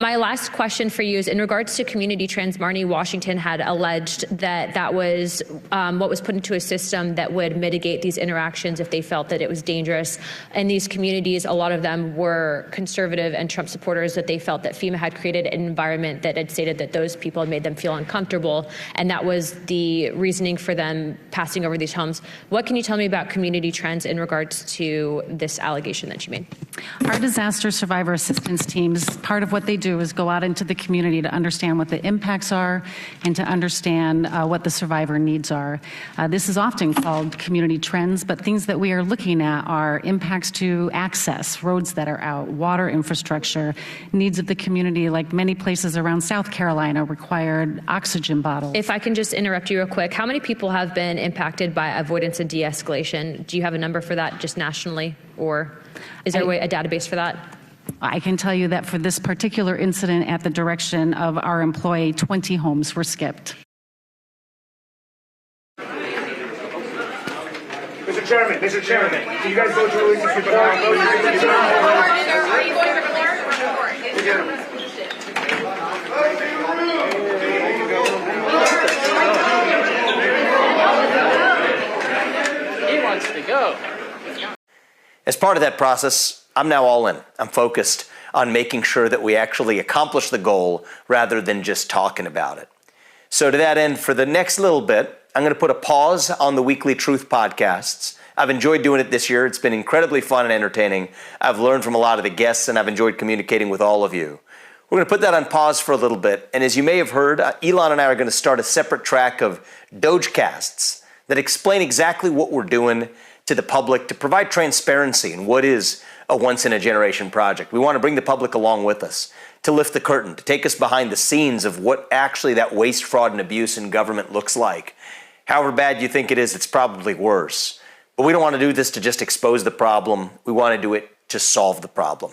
My last question for you is in regards to community trends. Marnie Washington had alleged that that was what was put into a system that would mitigate these interactions if they felt that it was dangerous. And these communities, a lot of them were conservative and Trump supporters, that they felt that FEMA had created an environment that had stated that those people had made them feel uncomfortable. And that was the reasoning for them passing over these homes. What can you tell me about community trends in regards to this allegation that you made? Our disaster survivor assistance teams, part of what they do is go out into the community to understand what the impacts are and to understand what the survivor needs are. This is often called community trends, but things that we are looking at are impacts to access, roads that are out, water infrastructure, needs of the community, like many places around South Carolina required oxygen bottles. If I can just interrupt you real quick, how many people have been impacted by avoidance and de-escalation? Do you have a number for that just nationally, or is there a database for that? I can tell you that for this particular incident at the direction of our employee, 20 homes were skipped. Mr. Chairman, do you guys vote to release this report? Are you going to declare the report? He wants to go. As part of that process, I'm now all in. I'm focused on making sure that we actually accomplish the goal rather than just talking about it. So to that end, for the next little bit, I'm going to put a pause on the weekly Truth podcasts. I've enjoyed doing it this year. It's been incredibly fun and entertaining. I've learned from a lot of the guests, and I've enjoyed communicating with all of you. We're going to put that on pause for a little bit. And as you may have heard, Elon and I are going to start a separate track of DOGEcasts that explain exactly what we're doing to the public to provide transparency in what is a once-in-a-generation project. We want to bring the public along with us, to lift the curtain, to take us behind the scenes of what actually that waste, fraud, and abuse in government looks like. However bad you think it is, it's probably worse. But we don't want to do this to just expose the problem. We want to do it to solve the problem.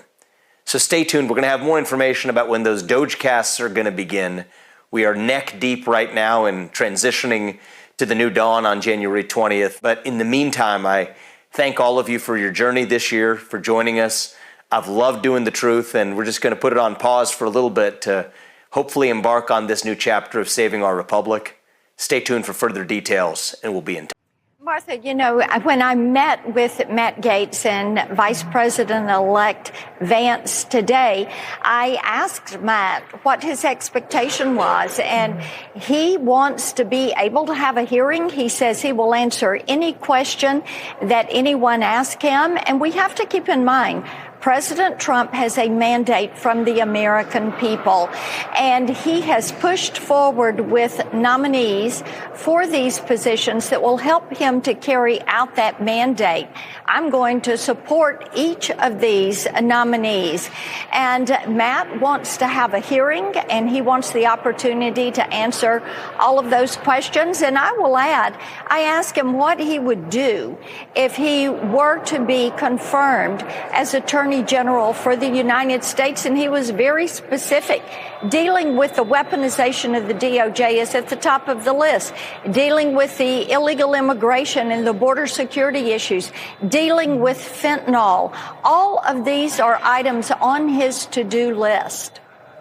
So stay tuned. We're going to have more information about when those DOGEcasts are going to begin. We are neck deep right now in transitioning to the new dawn on January 20th. But in the meantime, I thank all of you for your journey this year, for joining us. I've loved doing the truth, and we're just going to put it on pause for a little bit to hopefully embark on this new chapter of saving our republic. Stay tuned for further details, and we'll be in touch. Martha, you know, when I met with Matt Gaetz and Vice President-elect Vance today, I asked Matt what his expectation was, and he wants to be able to have a hearing. He says he will answer any question that anyone asks him, and we have to keep in mind, President Trump has a mandate from the American people, and he has pushed forward with nominees for these positions that will help him to carry out that mandate. I'm going to support each of these nominees. And Matt wants to have a hearing, and he wants the opportunity to answer all of those questions. And I will add, I asked him what he would do if he were to be confirmed as Attorney General for the United States, and he was very specific. Dealing with the weaponization of the DOJ is at the top of the list. Dealing with the illegal immigration and the border security issues. Dealing with fentanyl. All of these are items on his to-do list.